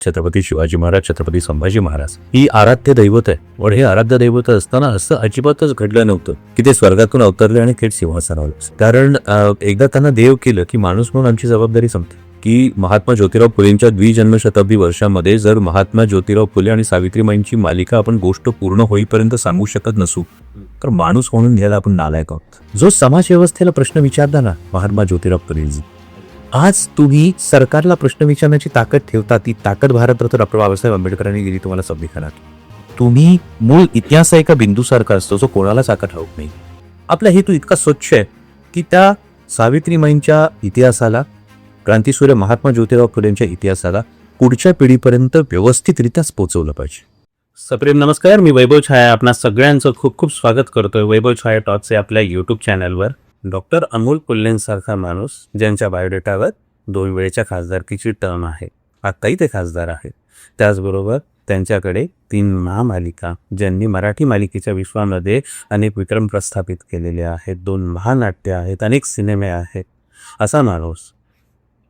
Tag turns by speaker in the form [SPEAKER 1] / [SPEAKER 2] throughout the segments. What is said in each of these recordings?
[SPEAKER 1] छत्रपती शिवाजी महाराज, छत्रपती संभाजी महाराज ही आराध्य दैवत आहे. पण हे आराध्य दैवत असताना असं अजिबातच घडलं नव्हतं की ते स्वर्गातून अवतरले आणि थेट सिंहासनावर बसले. कारण एकदा त्यांना देव केलं की माणूस म्हणून आमची जबाबदारी संपते. की महात्मा ज्योतिराव फुलेंच्या द्विजन्मशताब्दी वर्षामध्ये जर महात्मा ज्योतिराव फुले आणि सावित्रीबाईंची मालिका आपण गोष्ट पूर्ण होईपर्यंत सांगू शकत नसू तर माणूस म्हणून घ्यायला आपण नालायक आहोत. जो समाज व्यवस्थेला प्रश्न विचारता ना महात्मा ज्योतिराव फुलेजी, आज तुम्ही सरकारला प्रश्न विचारण्याची ताकद ठेवता. ती ताकद भारतरत्न डॉक्टर बाबासाहेब आंबेडकरांनी दिली तुम्हाला संविधानात. तुम्ही मूळ इतिहास एका बिंदूसारखा असतो जो कोणाला चाका ठाऊक नाही. आपला हेतू इतका स्वच्छ आहे की त्या सावित्रीमाईंच्या इतिहासाला, क्रांतीसूर्य महात्मा ज्योतिराव फुलेंच्या इतिहासाला पुढच्या पिढीपर्यंत व्यवस्थितरित्याच पोहोचवलं पाहिजे.
[SPEAKER 2] सप्रेम नमस्कार, मी वैभव छाया आपणा सगळ्यांचं खूप खूप स्वागत करतोय वैभव छाया टॉक्सचे आपल्या यूट्यूब चॅनलवर. डॉक्टर अमोल कोल्हेंसारखा माणूस ज्यांच्या बायोडेटावर 2 वेळेच्या खासदारकीची टर्म आहे, आत्ताही ते खासदार आहेत. त्याचबरोबर त्यांच्याकडे 3 महामालिका, ज्यांनी मराठी मालिकेच्या विश्वामध्ये अनेक विक्रम प्रस्थापित केलेले आहेत, 2 महानाट्य आहेत, अनेक सिनेमे आहेत. असा माणूस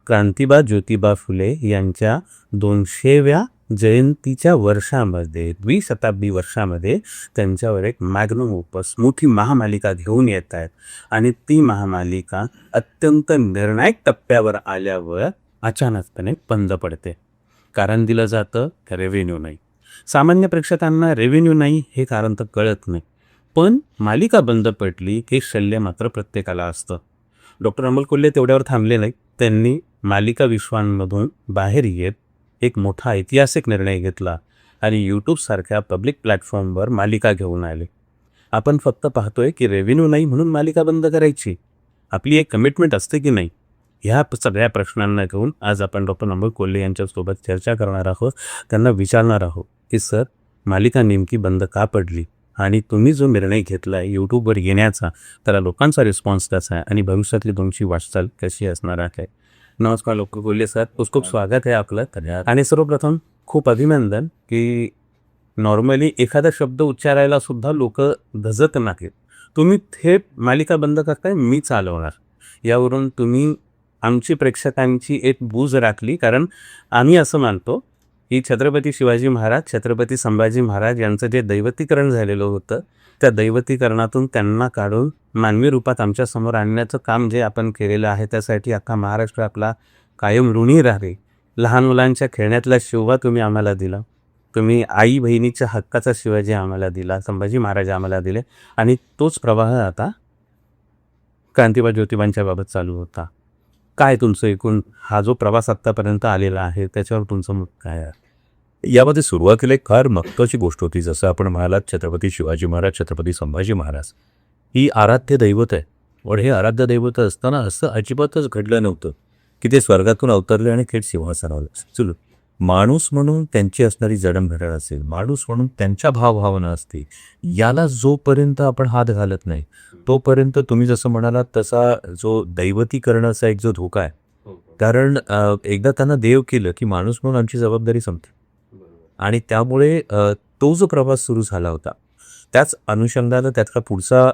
[SPEAKER 2] क्रांतिबा ज्योतिबा फुले यांच्या 200व्या जयंतीच्या वर्षामध्ये, द्विशताब्दी वर्षामध्ये त्यांच्यावर एक मॅग्नम ओपस, मोठी महामालिका घेऊन येत आहेत. आणि ती महामालिका अत्यंत निर्णायक टप्प्यावर आल्यावर अचानकपणे बंद पडते. कारण दिलं जातं रेव्हेन्यू नाही. सामान्य प्रेक्षकांना रेव्हेन्यू नाही हे कारण तर कळत नाही, पण मालिका बंद पडली हे शल्य मात्र प्रत्येकाला असतं. डॉक्टर अमोल कोल्हे तेवढ्यावर थांबले नाही. त्यांनी मालिका विश्वांमधून बाहेर येत एक मोठा ऐतिहासिक निर्णय घेतला आणि यूट्यूबसारख्या पब्लिक प्लॅटफॉर्मवर मालिका घेऊन आले. आपण फक्त पाहतोय की रेव्हेन्यू नाही म्हणून मालिका बंद करायची. आपली एक कमिटमेंट असते की नाही, ह्या सगळ्या प्रश्नांना घेऊन आज आपण डॉक्टर अमोल कोल्हे यांच्यासोबत चर्चा करणार आहोत. त्यांना विचारणार आहोत की सर, मालिका नेमकी बंद का पडली आणि तुम्ही जो निर्णय घेतला आहे यूट्यूबवर येण्याचा, त्याला लोकांचा रिस्पॉन्स कसा आहे आणि भविष्यातली तुमची वाटचाल कशी असणार आहे. नमस्कार डॉक्टर कोल्हे सर, खूप खूप स्वागत आहे आपलं. आणि सर्वप्रथम खूप अभिनंदन की नॉर्मली एखादा शब्द उच्चारायला सुद्धा लोक धजत नाहीत. तुम्ही थेट मालिका बंद करताय, मी चालवणार, यावरून तुम्ही आमची प्रेक्षकांची एक बूज राखली. कारण आम्ही असं मानतो की छत्रपती शिवाजी महाराज, छत्रपती संभाजी महाराज यांचं जे दैवतीकरण झालेलं होतं, त्या दैवतीकरणातून त्यांना काढून मानवी रूपात आमच्यासमोर आणण्याचं काम जे आपण केलेलं आहे, त्यासाठी अख्खा महाराष्ट्र आपला कायम ऋणी राहावे. लहान मुलांच्या खेळण्यातला शिवबा तुम्ही आम्हाला दिला, तुम्ही आई बहिणीच्या हक्काचा शिवाजी आम्हाला दिला, संभाजी महाराज आम्हाला दिले, आणि तोच प्रवाह आता क्रांतिबा ज्योतिबांच्या बाबत चालू होता. काय तुमचं एकूण हा जो प्रवास आत्तापर्यंत आलेला आहे त्याच्यावर तुमचं मत काय आहे?
[SPEAKER 1] यामध्ये सुरुवातीला एक फार महत्त्वाची गोष्ट होती. जसं आपण म्हणालात, छत्रपती शिवाजी महाराज, छत्रपती संभाजी महाराज ही आराध्य दैवत आहे. पण हे आराध्य दैवत असताना असं अजिबातच घडलं नव्हतं की ते स्वर्गातून अवतरले आणि थेट सिंहासनावर बसले. माणूस म्हणून त्यांची असणारी जडणघडण असेल, माणूस म्हणून त्यांच्या भावभावना असते, याला जोपर्यंत आपण हात घालत नाही तोपर्यंत तुम्ही जसं म्हणालात तसा जो दैवतीकरणाचा एक जो धोका आहे. कारण एकदा त्यांना देव केलं की माणूस म्हणून आमची जबाबदारी संपते. आणि त्यामुळे तो जो प्रवास सुरू झाला होता त्याच अनुषंगानं त्यातला पुढचा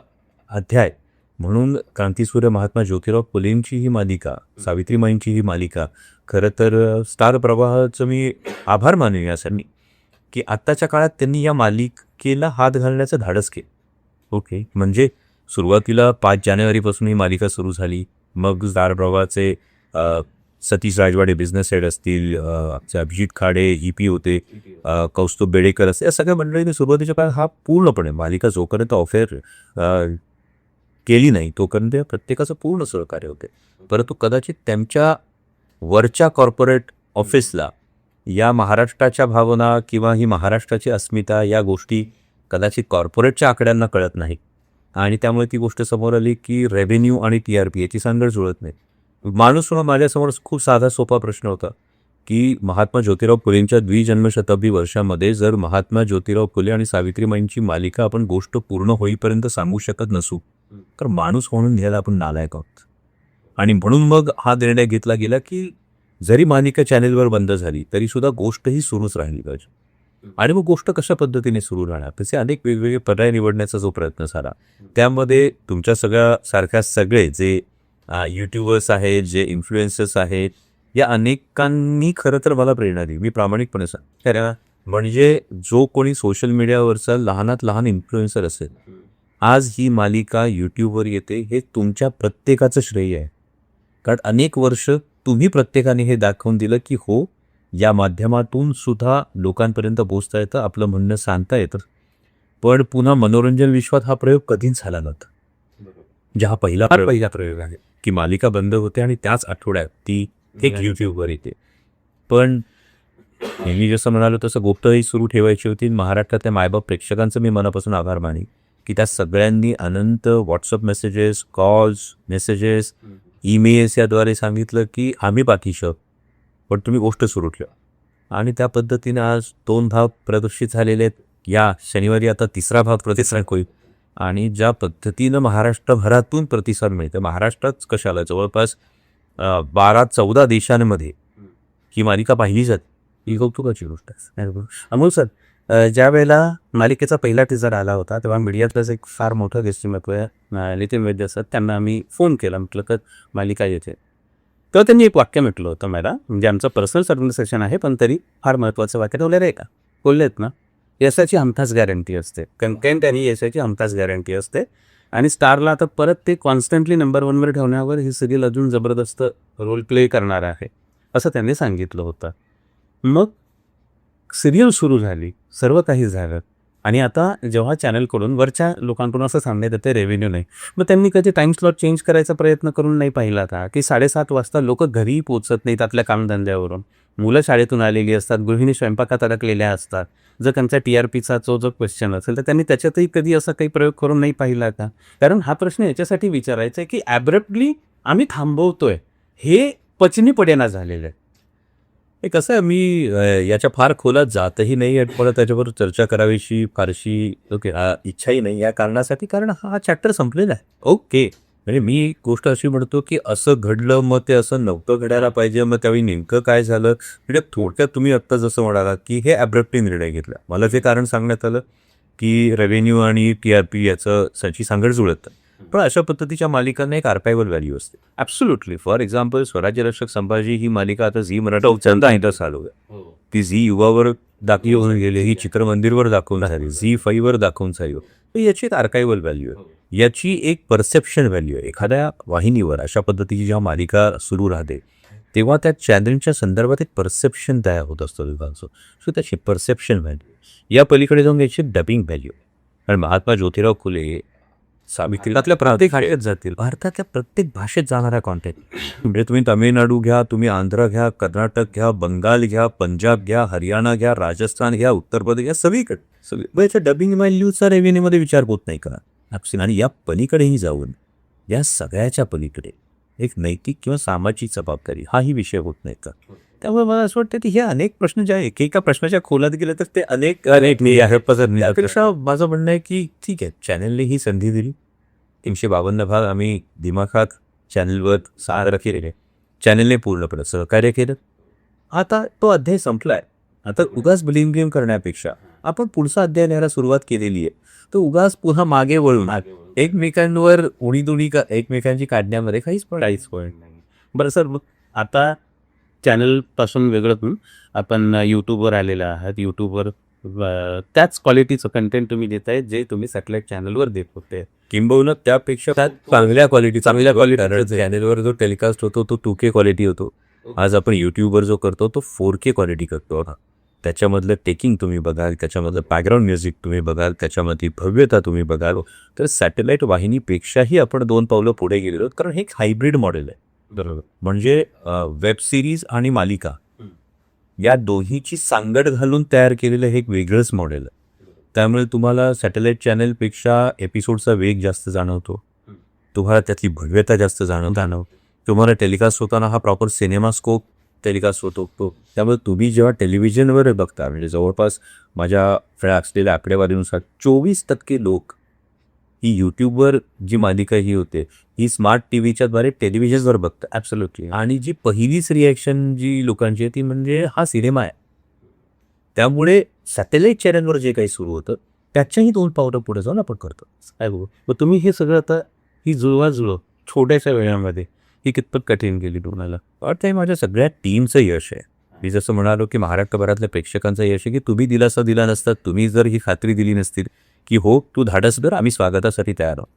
[SPEAKER 1] अध्याय म्हणून क्रांतीसूर्य महात्मा ज्योतिराव फुलेंची ही मालिका, सावित्रीमाईंची ही मालिका, खरं तर स्टार प्रवाहाचं मी आभार मानून यासाठी की आत्ताच्या काळात त्यांनी या मालिकेला हात घालण्याचं धाडस केलं. ओके, म्हणजे सुरुवातीला 5 जानेवारीपासून ही मालिका सुरू झाली. मग स्टार प्रवाहाचे सतीश राजवाडे बिझनेस हेड असतील, अभिजित खाडे EP होते, कौस्तुभ बेडेकर असते, या सगळ्या मंडळीने सुरुवातीच्या काळात हा पूर्णपणे मालिका जोपर्यंत ऑफेअर केली नाही तोपर्यंत प्रत्येकाचं पूर्ण सहकार्य होते. परंतु कदाचित त्यांच्या वरच्या कॉर्पोरेट ऑफिसला या महाराष्ट्राच्या भावना किंवा ही महाराष्ट्राची अस्मिता या गोष्टी कदाचित कॉर्पोरेटच्या आकड्यांना कळत नाही आणि त्यामुळे ती गोष्ट समोर आली की रेव्हेन्यू आणि TRP याची सांगड जुळत नाही. माणूस म्हणून माझ्यासमोर खूप साधा सोपा प्रश्न होता की महात्मा ज्योतिराव फुलेंच्या द्विजन्मशताब्दी वर्षामध्ये जर महात्मा ज्योतिराव फुले आणि सावित्रीमाईंची मालिका आपण गोष्ट पूर्ण होईपर्यंत सांगू शकत नसू तर माणूस म्हणून घ्यायला आपण नालायक आहोत. आणि म्हणून मग हा निर्णय घेतला गेला की जरी मालिका चॅनेलवर बंद झाली तरी सुद्धा गोष्ट ही सुरूच राहिली पाहिजे. आणि मग गोष्ट कशा पद्धतीने सुरू राहणार तसे अनेक वेगवेगळे पर्याय निवडण्याचा जो प्रयत्न झाला, त्यामध्ये तुमच्या सगळ्या सारख्या सगळे जे यूट्यूबर्स आहेत, जे इन्फ्लुएन्सर्स आहेत, या अनेकांनी खरं तर मला प्रेरणा दिली. मी प्रामाणिकपणे सांगतो. म्हणजे जो कोणी सोशल मीडियावरचा लहानात लहान इन्फ्लुएन्सर असेल, आज ही मालिका यूट्यूबवर येते, हे तुमच्या प्रत्येकाचं श्रेय आहे. कारण अनेक वर्ष तुम्ही प्रत्येकाने हे दाखवून दिलं की हो, या माध्यमातून सुद्धा लोकांपर्यंत पोहोचता येतं, आपलं म्हणणं सांगता येतं. पण पुन्हा मनोरंजन विश्वात हा प्रयोग कधीच झाला नव्हता. म्हणजे हा पहिला प्रयोग आहे की मालिका बंद होते आणि त्याच आठवड्यात ती एक यूट्यूबवर येते. पण मी जसं म्हणालो तसं गोप्तही सुरू ठेवायची होती. महाराष्ट्रातल्या मायबाप प्रेक्षकांचं मी मनापासून आभार मानेन की त्या सगळ्यांनी अनंत WhatsApp messages, calls, messages, emails याद्वारे सांगितलं की आम्ही पाठीशी आहोत, पण तुम्ही गोष्ट सुरू ठेवा. आणि त्या पद्धतीनं आज 2 भाग प्रदर्शित झालेले आहेत. या शनिवारी आता 3रा भाग प्रतिसाद होईल. आणि ज्या पद्धतीनं महाराष्ट्रभरातून प्रतिसाद मिळतं, महाराष्ट्रात कशाला जवळपास 12-14 देशांमध्ये ही मालिका पाहिली जाते, ही कौतुकाची गोष्ट आहे.
[SPEAKER 2] अमोल सर, ज्या वेळेला मालिकेचा पहिला टीजर आला होता तेव्हा मीडियातलंच एक फार मोठं व्यक्तिमत्व आहे नितीन वैद्य सर, त्यांना आम्ही फोन केला, म्हटलं तर मालिका येते. तर त्यांनी एक वाक्य म्हटलं होतं मला, म्हणजे आमचं पर्सनल सर्व्हिस सेशन आहे पण तरी फार महत्त्वाचं वाक्य ठेवलेलं आहे का, बोललेत ना, यशाची हमखास गॅरंटी असते, कंटेंट आणि यशाची हमखास गॅरंटी असते. आणि स्टारला आता परत ते कॉन्स्टंटली नंबर 1वर ठेवण्यावर ही सिरियल अजून जबरदस्त रोल प्ले करणार आहे असं त्यांनी सांगितलं होतं. मग सिरियल सुरू झाली, सर्व काही झालं, आणि आता जेव्हा चॅनलकडून वरच्या लोकांकडून असं सांगण्यात येते रेव्हेन्यू नाही, मग त्यांनी कधी टाईम स्लॉट चेंज करायचा प्रयत्न करून नाही पाहिला का, की 7:30 वाजता लोक घरीही पोचत नाहीत आपल्या कामधंद्यावरून, मुलं शाळेतून आलेली असतात, गृहिणी स्वयंपाकात अडकलेल्या असतात. जर त्यांचा TRPचा जो क्वेश्चन असेल तर त्यांनी त्याच्यातही कधी असा काही प्रयोग करून नाही पाहिला का? कारण हा प्रश्न याच्यासाठी विचारायचा आहे की ॲब्रप्टली आम्ही थांबवतोय, हे पचनी पडेना झालेलं आहे.
[SPEAKER 1] हे कसं आहे, मी याच्या फार खोलात जातही नाही आणि मला त्याच्यावर चर्चा करावीशी फारशी इच्छाही नाही या कारणासाठी, कारण हा चॅप्टर संपलेला आहे. ओके, म्हणजे मी एक गोष्ट अशी म्हणतो की असं घडलं, मग ते असं नव्हतं घडायला पाहिजे, मग त्यावेळी नेमकं काय झालं. म्हणजे थोडक्यात तुम्ही आत्ता जसं म्हणालात की हे ॲब्रप्टली निर्णय घेतला. मला जे कारण सांगण्यात आलं की रेव्हेन्यू आणि TRP याची सांगड जुळत. पण अशा पद्धतीच्या मालिकांना एक आर्कायवल व्हॅल्यू असते. ॲब्सोल्युटली. फॉर एक्झाम्पल, स्वराज्य रक्षक संभाजी ही मालिका आता झी मराठा उच्चांत चालू आहे. ती झी युवावर दाखली होऊन गेली, ही चित्रमंदिरवर दाखवून झाली, झी5वर दाखवून झाली. तर याची एक आर्कायवल व्हॅल्यू आहे, याची एक परसेप्शन व्हॅल्यू आहे. एखाद्या वाहिनीवर अशा पद्धतीची जेव्हा मालिका सुरू राहते तेव्हा त्या चॅनलच्या संदर्भात एक परसेप्शन तयार होत असतं लोकांचं. सो त्याची परसेप्शन व्हॅल्यू, या पलीकडे जाऊन याची डबिंग व्हॅल्यू. आणि महात्मा ज्योतिराव फुले सावित्रीतल्या प्रत्येक भाषेत जातील, भारतातल्या प्रत्येक भाषेत जाणारा कॉन्टेंट. म्हणजे तुम्ही तामिळनाडू घ्या, तुम्ही आंध्र घ्या, कर्नाटक घ्या, बंगाल घ्या, पंजाब घ्या, हरियाणा घ्या, राजस्थान घ्या, उत्तर प्रदेश घ्या, सगळीकडे सगळी याच्या डबिंग व्हॅल्यूचा रेव्हेन्यूमध्ये विचार होत नाही का? आणि या पलीकडेही जाऊन या सगळ्याच्या पलीकडे एक नैतिक किंवा सामाजिक जबाबदारी हाही विषय होत नाही का? त्यामुळे मला असं वाटतं की हे अनेक प्रश्न ज्या एकेका प्रश्नाच्या खोलात गेले तर ते अनेक त्यापेक्षा माझं म्हणणं आहे की ठीक आहे, चॅनलने ही संधी दिली. 352 भाग आम्ही दिमाखात चॅनलवर साजरा केलेले, चॅनलने पूर्णपणे सहकार्य केलं. आता तो अध्याय संपलाय. आता उगाच ब्लेम करण्यापेक्षा आपण पुढचा अध्याय लिहायला सुरुवात केलेली आहे, तर उगाच पुन्हा मागे वळून एकमेकांवर उणीदुणी एकमेकांची काढण्यामध्ये काहीच पॉईंट नाही.
[SPEAKER 2] बरं सर, मग आता चॅनलपासून वेगळं आपण यूट्यूबवर आलेलं आहात. यूट्यूबवर त्याच क्वालिटीचं कंटेंट तुम्ही देत आहे जे तुम्ही सॅटेलाईट चॅनलवर देत होते,
[SPEAKER 1] किंबहुना त्यापेक्षा चांगल्या क्वालिटी चॅनलवर जो टेलिकास्ट होतो तो 2K क्वालिटी होतो. आज आपण यूट्यूबवर जो करतो तो 4K क्वालिटी करतो. त्याच्यामधलं टेकिंग तुम्ही बघाल, त्याच्यामधलं बॅकग्राऊंड म्युझिक तुम्ही बघाल, त्याच्यामध्ये भव्यता तुम्ही बघाल, तर सॅटेलाईट वाहिनीपेक्षाही आपण 2 पावलं पुढे गेलेलो, कारण हे एक हायब्रिड मॉडेल आहे.
[SPEAKER 2] बरोबर.
[SPEAKER 1] म्हणजे वेब सिरीज आणि मालिका या दोन्हीची सांगड घालून तयार केलेलं हे एक वेगळंच मॉडेल आहे. त्यामुळे तुम्हाला सॅटेलाईट चॅनलपेक्षा एपिसोडचा वेग जास्त जाणवतो, तुम्हाला त्यातली भव्यता जास्त जाणवतो, तुम्हाला टेलिकास्ट होताना हा प्रॉपर सिनेमास्कोप टेलिकास्ट होतो. त्यामुळे तुम्ही जेव्हा टेलिव्हिजनवर बघता, म्हणजे जवळपास माझ्या असलेल्या आकडेवारीनुसार 24% लोक ही यूट्यूबवर जी मालिका ही होते ही स्मार्ट TVच्या द्वारे टेलिव्हिजनवर बघतात. ॲब्सोल्युटली. आणि जी पहिलीच रिॲक्शन जी लोकांची आहे ती म्हणजे हा सिनेमा आहे. त्यामुळे सॅटेलाईट चॅनलवर जे काही सुरू होतं त्याच्याही 2 पावलं पुढे जाऊन आपण करतो.
[SPEAKER 2] काय बघू, मग तुम्ही हे सगळं आता ही जुळवाजुळव छोट्याशा वेळामध्ये ही कितपत कठीण गेली तुम्हाला?
[SPEAKER 1] वाटतं हे माझ्या सगळ्या टीमचं यश आहे. मी जसं म्हणालो की महाराष्ट्रभरातल्या प्रेक्षकांचं यश आहे की तुम्ही दिलासा दिला नसता, तुम्ही जर ही खात्री दिली नसतील की हो तू धाडस कर, आम्ही स्वागतासाठी तयार आहोत.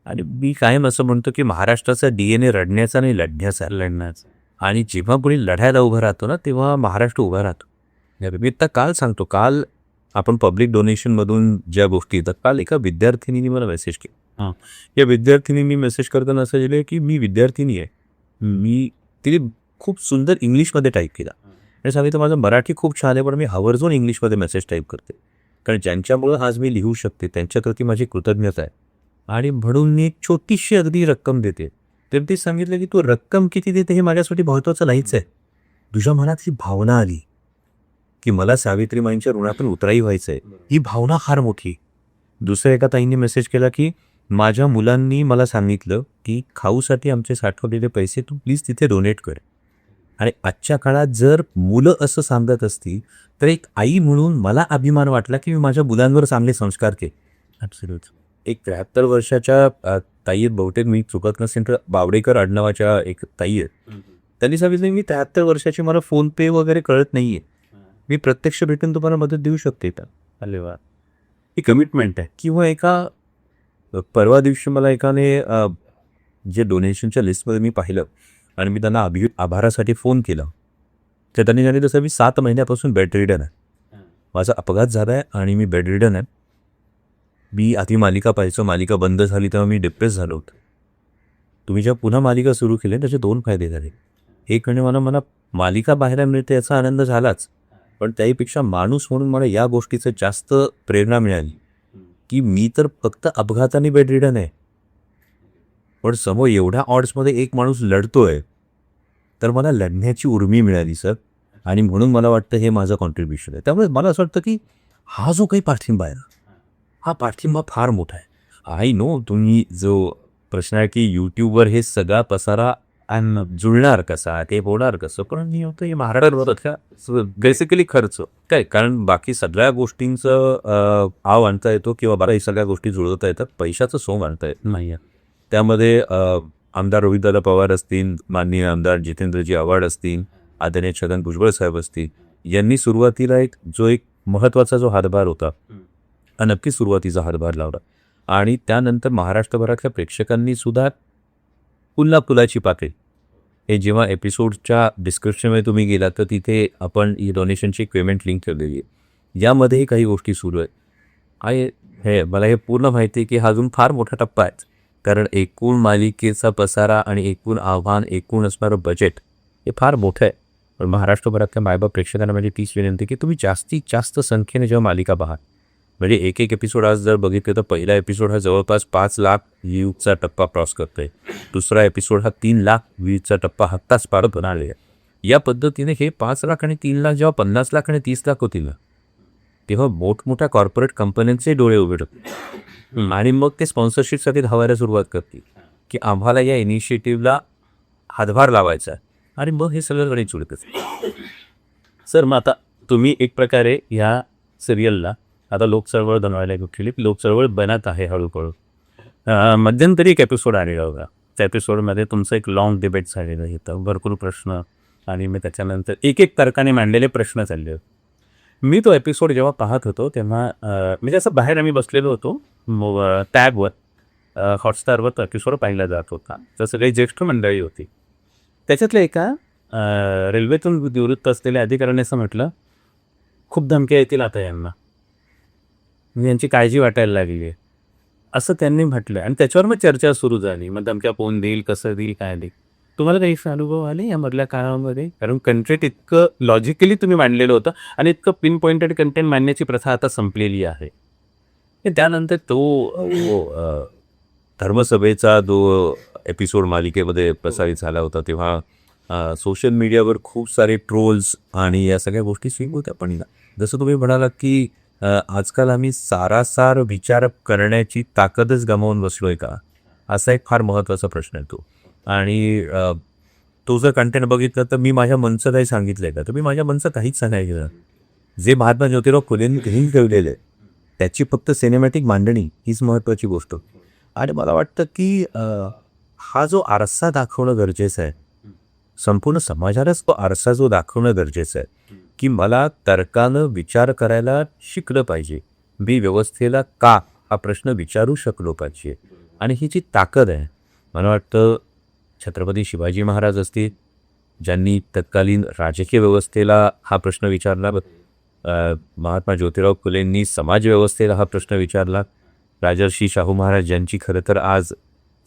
[SPEAKER 1] आणि मी कायम असं म्हणतो की महाराष्ट्राचा DNA रडण्याचा आणि लढण्याचा आहे.
[SPEAKER 2] लढण्याचं.
[SPEAKER 1] आणि जेव्हा कोणी लढायला उभं राहतो ना तेव्हा महाराष्ट्र उभा राहतो. मी आत्ता काल सांगतो, काल आपण पब्लिक डोनेशनमधून ज्या गोष्टी येतात, काल एका विद्यार्थिनीने मला मेसेज केला.
[SPEAKER 2] हां.
[SPEAKER 1] या विद्यार्थिनींनी मेसेज करताना असं लिहिलं की मी विद्यार्थिनी आहे. मी तिने खूप सुंदर इंग्लिशमध्ये टाईप केला आणि सांगितलं माझं मराठी खूप छान आहे, पण मी आवर्जून इंग्लिशमध्ये मेसेज टाईप करते, कारण ज्यांच्यामुळं आज मी लिहू शकते त्यांच्याप्रती माझी कृतज्ञता आहे. आणि म्हणून मी एक छोटीशी अगदी रक्कम देते. तर ते सांगितलं की तू रक्कम किती देते हे माझ्यासाठी महत्त्वाचं नाहीच आहे. तुझ्या मनात ही भावना आली की मला सावित्रीमाईंच्या ऋणातून उतराई व्हायचं आहे, ही भावना फार मोठी. दुसऱ्या एका ताईंनी मेसेज केला की माझ्या मुलांनी मला सांगितलं की खाऊसाठी आमचे साठवलेले पैसे तू प्लीज तिथे डोनेट कर. आणि आजच्या काळात जर मुलं असं सांगत असतील तर एक आई म्हणून मला अभिमान वाटला की मी माझ्या मुलांवर चांगले संस्कार केले.
[SPEAKER 2] ॲब्सोल्यूट.
[SPEAKER 1] एक 73 वर्षाच्या ताई आहेत, बहुतेक मी चुकत नसेल तर बावडेकर आडनावाच्या एक ताई आहेत. त्यांनी सांगितलं मी 73 वर्षाची, मला फोनपे वगैरे कळत नाही आहे, मी प्रत्यक्ष भेटून तुम्हाला मदत देऊ शकते का.
[SPEAKER 2] अरे वा, ही कमिटमेंट आहे.
[SPEAKER 1] किंवा परवा दिवशी मला एकाने जे डोनेशनच्या लिस्टमध्ये मी पाहिलं आणि मी त्यांना आभारासाठी फोन केला, तर त्यांनी सांगितलं तसं मी 7 महिन्यापासून बेड रिडन आहे, माझा अपघात झाला आहे आणि मी बेड रिडन आहे. मी आधी मालिका पाहायचो, मालिका बंद झाली तेव्हा मी डिप्रेस झालो होतो. तुम्ही जेव्हा पुन्हा मालिका सुरू केली त्याचे 2 फायदे झाले. एक म्हणजे मला मालिका पाहायला मिळते याचा आनंद झालाच, पण त्याहीपेक्षा माणूस म्हणून मला या गोष्टीचं जास्त प्रेरणा मिळाली की मी तर फक्त अपघाताने बेड रिडन आहे, पण समोर एवढ्या ऑड्समध्ये एक माणूस लढतोय, तर मला लढण्याची उर्मी मिळाली सर. आणि म्हणून मला वाटतं हे माझं कॉन्ट्रीब्युशन आहे. त्यामुळे मला असं वाटतं की हा जो काही पाठिंबा आहे ना, हा पाठिंबा फार मोठा आहे. आय नो तुम्ही जो प्रश्न आहे की यूट्यूबवर हे सगळा पसारा जुळणार कसा, ते होणार कसं, पण मी होतं हे महाराष्ट्रात बेसिकली खर्च काय, कारण बाकी सगळ्या गोष्टींचं आव आणता येतो किंवा बारा ही सगळ्या गोष्टी जुळवता येतात, पैशाचं सोंग आणता येत
[SPEAKER 2] नाही आहे.
[SPEAKER 1] त्यामध्ये आमदार रोहितदादा पवार असतील, माननीय आमदार जितेंद्रजी आव्हाड असतील, आदरणीय छगन भुजबळ साहेब असतील, यांनी सुरुवातीला एक महत्त्वाचा जो हातभार होता नक्की सुरुवातीचा हातभार लावला. आणि त्यानंतर महाराष्ट्रभरातल्या प्रेक्षकांनी सुद्धा पुन्हा फुलाची पाकळी, हे जेव्हा एपिसोडच्या डिस्क्रिप्शनमध्ये तुम्ही गेलात तर तिथे आपण ही डोनेशनची पेमेंट लिंक ठेवलेली आहे, यामध्येही काही गोष्टी सुरू आहेत. मला हे पूर्ण माहिती आहे की हा अजून फार मोठा टप्पा आहे, कारण एकूण मालिकेचा पसारा आणि एकूण आव्हान, एकूण असणारं बजेट हे फार मोठं आहे. पण महाराष्ट्रभरातल्या मायबाप प्रेक्षकांना म्हणजे तीच विनंती की तुम्ही जास्तीत जास्त संख्येने जेव्हा मालिका पाहा, म्हणजे एक एपिसोड आज जर बघितलं तर पहिला एपिसोड हा जवळपास 5 लाख व्ह्यूजचा टप्पा क्रॉस करतोय, दुसरा एपिसोड हा 3 लाख व्ह्यूजचा टप्पा आत्ताच पार होणार आहे. या पद्धतीने हे 5 लाख आणि 3 लाख जेव्हा 50 लाख आणि 30 लाख होतील ना, तेव्हा मोठमोठ्या कॉर्पोरेट कंपन्यांचे डोळे उघडे होतील आणि मग ते स्पॉन्सरशिपसाठी धावायला सुरुवात करतील की आम्हाला या इनिशिएटिव्हला हातभार लावायचा आहे, आणि मग हे सगळं गणित जुळतं.
[SPEAKER 2] सर, मग आता तुम्ही एक प्रकारे ह्या सिरियलला आता लोकचळवळ बनवायला घेतली, लोकचळवळ बनत आहे हळूहळू. मध्यंतरी एक एपिसोड आलेला होता, त्या एपिसोडमध्ये तुमचं एक लॉंग डिबेट झालेलं होतं, भरपूर प्रश्न, आणि मी त्याच्यानंतर एक तर्काने मांडलेले प्रश्न चालले होते. मी तो एपिसोड जेव्हा पाहत होतो तेव्हा म्हणजे असं बाहेर आम्ही बसलेलो होतो टॅबवर, हॉटस्टारवर तो एपिसोड पाहिला जात होता, तसं काही ज्येष्ठ मंडळी होती. त्याच्यातल्या एका रेल्वेतून निवृत्त असलेल्या अधिकाऱ्याने असं म्हटलं, खूप धमक्या येतील आता यांना, यांची काळजी वाटायला लागली आहे, असं त्यांनी म्हटलं. आणि त्याच्यावर मग चर्चा सुरू झाली, मग धमक्या कोण देईल, कसं देईल, काय देईल. तुम्हाला काही अनुभव आले या मधल्या काळामध्ये? कारण कंटेंट इतकं लॉजिकली तुम्ही मांडलेलं होतं आणि इतकं पिन पॉइंटेड कंटेंट मांडण्याची प्रथा आता संपलेली आहे.
[SPEAKER 1] त्यानंतर तो धर्मसभेचा जो एपिसोड मालिकेमध्ये प्रसारित झाला होता तेव्हा सोशल मीडियावर खूप सारे ट्रोल्स आणि या सगळ्या गोष्टी स्विंग होत्या. पण जसं तुम्ही म्हणालात की आजकाल आम्ही सारासार विचार करण्याची ताकदच गमावून बसलोय का, असा एक फार महत्त्वाचा प्रश्न आहे तो. आणि तो जर कंटेंट बघितलं तर मी माझ्या मनचं काही सांगितलं आहे का, तर मी माझ्या मनचं काहीच सांगायचं. जे महात्मा ज्योतिराव फुलेंनी घेऊन ठेवलेलं आहे त्याची फक्त सिनेमॅटिक मांडणी हीच महत्त्वाची गोष्ट. आणि मला वाटतं की हा जो आरसा दाखवणं गरजेचं आहे, संपूर्ण समाजालाच तो आरसा जो दाखवणं गरजेचं आहे की मला तर्कानं विचार करायला शिकलं पाहिजे, मी व्यवस्थेला का हा प्रश्न विचारू शकलो पाहिजे. आणि ही जी ताकद आहे, मला वाटतं छत्रपती शिवाजी महाराज असतील, ज्यांनी तत्कालीन राजकीय व्यवस्थेला हा प्रश्न विचारला, महात्मा ज्योतिराव फुलेंनी समाजव्यवस्थेला हा प्रश्न विचारला, राजर्षी शाहू महाराज ज्यांची खरं तर आज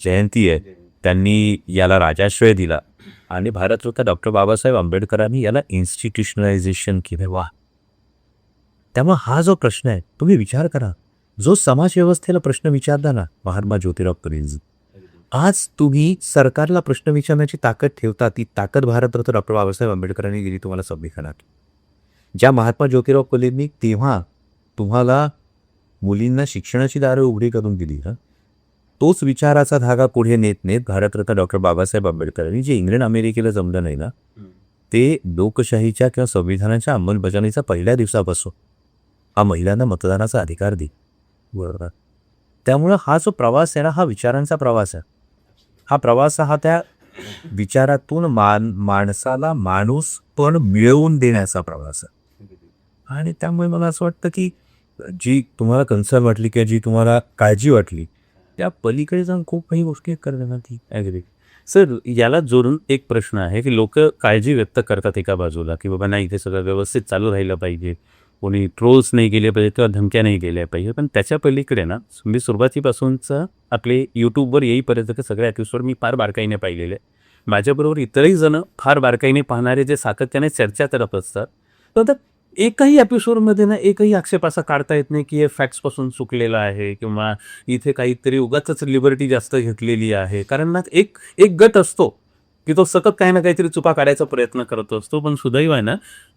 [SPEAKER 1] जयंती आहे, त्यांनी याला राजाश्रय दिला, आणि भारतरत्न डॉक्टर बाबासाहेब आंबेडकरांनी याला इन्स्टिट्यूशनलायझेशन केलं. वा. त्यामुळे हा जो प्रश्न आहे, तुम्ही विचार करा, जो समाजव्यवस्थेला प्रश्न विचारला ना महात्मा ज्योतिराव फुलेंनी, आज तुम्ही सरकारला प्रश्न विचारण्याची ताकद ठेवता, ती ताकद भारतरत्न डॉक्टर बाबासाहेब आंबेडकरांनी दिली तुम्हाला संविधानात. ज्या महात्मा ज्योतिराव फुलेंनी तेव्हा तुम्हाला मुलींना शिक्षणाची दारं उघडी करून दिली, तोच विचाराचा धागा पुढे नेत नेत भारतरत्न डॉक्टर बाबासाहेब आंबेडकरांनी जे इंग्लंड अमेरिकेला जमलं नाही ना, ते लोकशाहीच्या किंवा संविधानाच्या अंमलबजावणीचा पहिल्या दिवसापासून हा महिलांना मतदानाचा अधिकार दे. बरोबर. त्यामुळं हा जो प्रवास आहे ना, हा विचारांचा प्रवास आहे. हा प्रवास हा त्या विचारातून माणसाला माणूस पण मिळवून देण्याचा प्रवास आहे. आणि त्यामुळे मला असं वाटतं की जी तुम्हाला कन्सर्न वाटली किंवा जी तुम्हाला काळजी वाटली, त्या पलीकडे जाऊन खूप काही गोष्टी करणार ती ॲग्री.
[SPEAKER 2] सर, याला जोडून एक प्रश्न आहे की लोक काळजी व्यक्त करतात एका बाजूला की बाबा नाही, इथे सगळं व्यवस्थित चालू राहिलं पाहिजे, कोणी ट्रोल्स नाही गेले पाहिजे किंवा धमक्या नाही गेल्या पाहिजे. पण त्याच्या पलीकडे ना, मी सुरुवातीपासूनचं आपले यूट्यूबवर येईपर्यंत सगळ्या एपिसोड मी फार बारकाईने पाहिलेले. माझ्याबरोबर इतरही जण फार बारकाईने पाहणारे जे सातत्याने चर्चा करत असतात, तर एकही एपिसोडमध्ये ना एकही आक्षेप असा काढता येत नाही की हे फॅक्ट्सपासून चुकलेलं आहे किंवा इथे काहीतरी उगाचच लिबर्टी जास्त घेतलेली आहे. कारण ना एक एक गट असतो की तो सतत काही ना काहीतरी चुका काढायचा प्रयत्न करत असतो. पण सुदैव आहे ना,